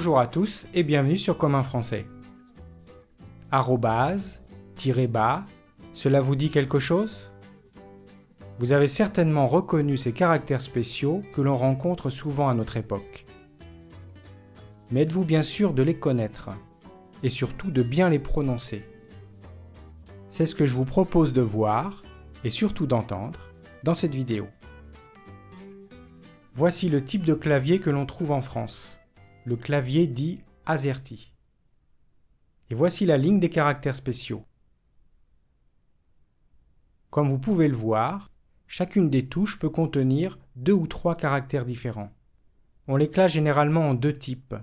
Bonjour à tous et bienvenue sur Comme un Français. Arrobase, tiret bas, cela vous dit quelque chose ? Vous avez certainement reconnu ces caractères spéciaux que l'on rencontre souvent à notre époque. Mais êtes-vous bien sûr de les connaître et surtout de bien les prononcer ? C'est ce que je vous propose de voir et surtout d'entendre dans cette vidéo. Voici le type de clavier que l'on trouve en France, le clavier dit AZERTY. Et voici la ligne des caractères spéciaux. Comme vous pouvez le voir, chacune des touches peut contenir 2 ou 3 caractères différents. On les classe généralement en 2 types,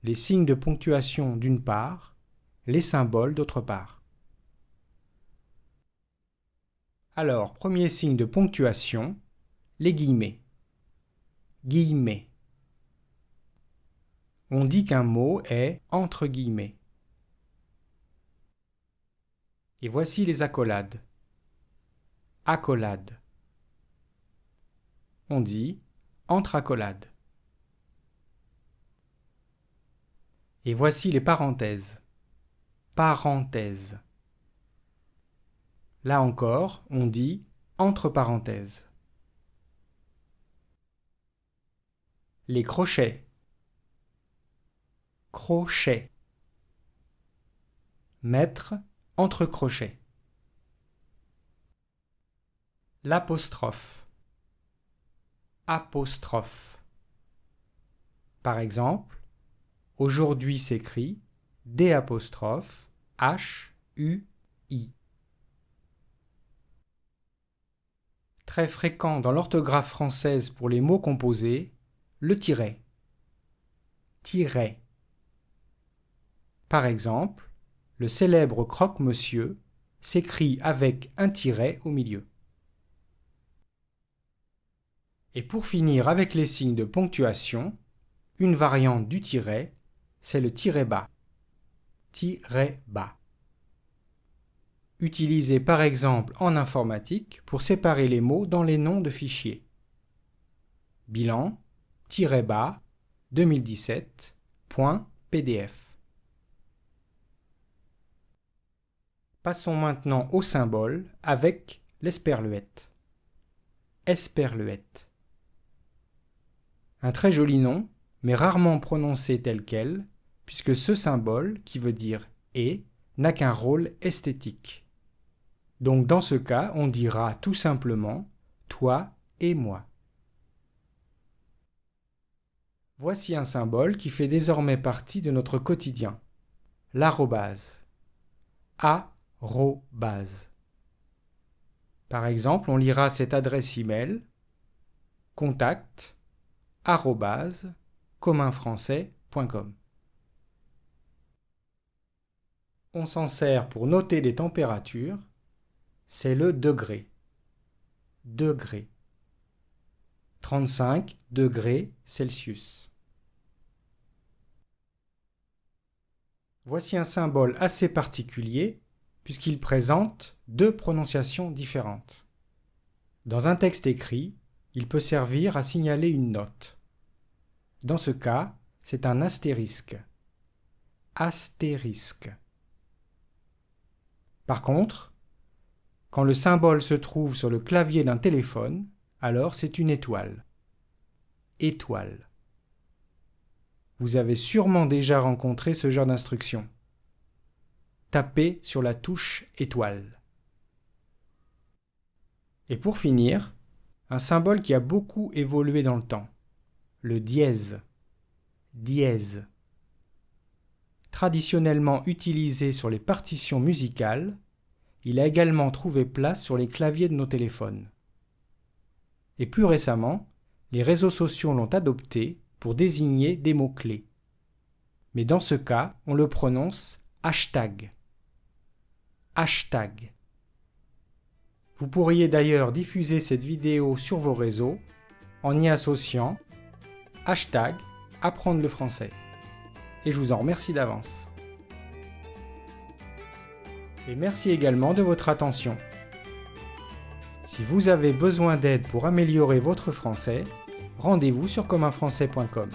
les signes de ponctuation d'une part, les symboles d'autre part. Alors, premier signe de ponctuation, les guillemets. Guillemets. On dit qu'un mot est entre guillemets. Et voici les accolades. Accolade. On dit entre accolades. Et voici les parenthèses. Parenthèses. Là encore, on dit entre parenthèses. Les crochets. Crochet. Mettre entre crochets. L'apostrophe. Apostrophe. Par exemple, aujourd'hui s'écrit D''H''U''I. Très fréquent dans l'orthographe française pour les mots composés, le tiret. Tiret. Par exemple, le célèbre croque-monsieur s'écrit avec un tiret au milieu. Et pour finir avec les signes de ponctuation, une variante du tiret, c'est le tiret bas. Tiret bas. Utilisé par exemple en informatique pour séparer les mots dans les noms de fichiers. Bilan, tiret bas, 2017.pdf. Passons maintenant au symbole avec l'esperluette. Esperluette. Un très joli nom, mais rarement prononcé tel quel, puisque ce symbole, qui veut dire « et », n'a qu'un rôle esthétique. Donc dans ce cas, on dira tout simplement « toi et moi ». Voici un symbole qui fait désormais partie de notre quotidien. L'arrobase. Arrobase. Par exemple, on lira cette adresse email contact@communfrançais.com. On s'en sert pour noter des températures, c'est le degré. Degré. 35 degrés Celsius. Voici un symbole assez particulier puisqu'il présente 2 prononciations différentes. Dans un texte écrit, il peut servir à signaler une note. Dans ce cas, c'est un astérisque. Astérisque. Par contre, quand le symbole se trouve sur le clavier d'un téléphone, alors c'est une étoile. Étoile. Vous avez sûrement déjà rencontré ce genre d'instruction. Tapez sur la touche étoile. Et pour finir, un symbole qui a beaucoup évolué dans le temps. Le dièse. Dièse. Traditionnellement utilisé sur les partitions musicales, il a également trouvé place sur les claviers de nos téléphones. Et plus récemment, les réseaux sociaux l'ont adopté pour désigner des mots-clés. Mais dans ce cas, on le prononce hashtag. Hashtag. Vous pourriez d'ailleurs diffuser cette vidéo sur vos réseaux en y associant hashtag apprendre le français. Et je vous en remercie d'avance. Et merci également de votre attention. Si vous avez besoin d'aide pour améliorer votre français, rendez-vous sur communfrançais.com.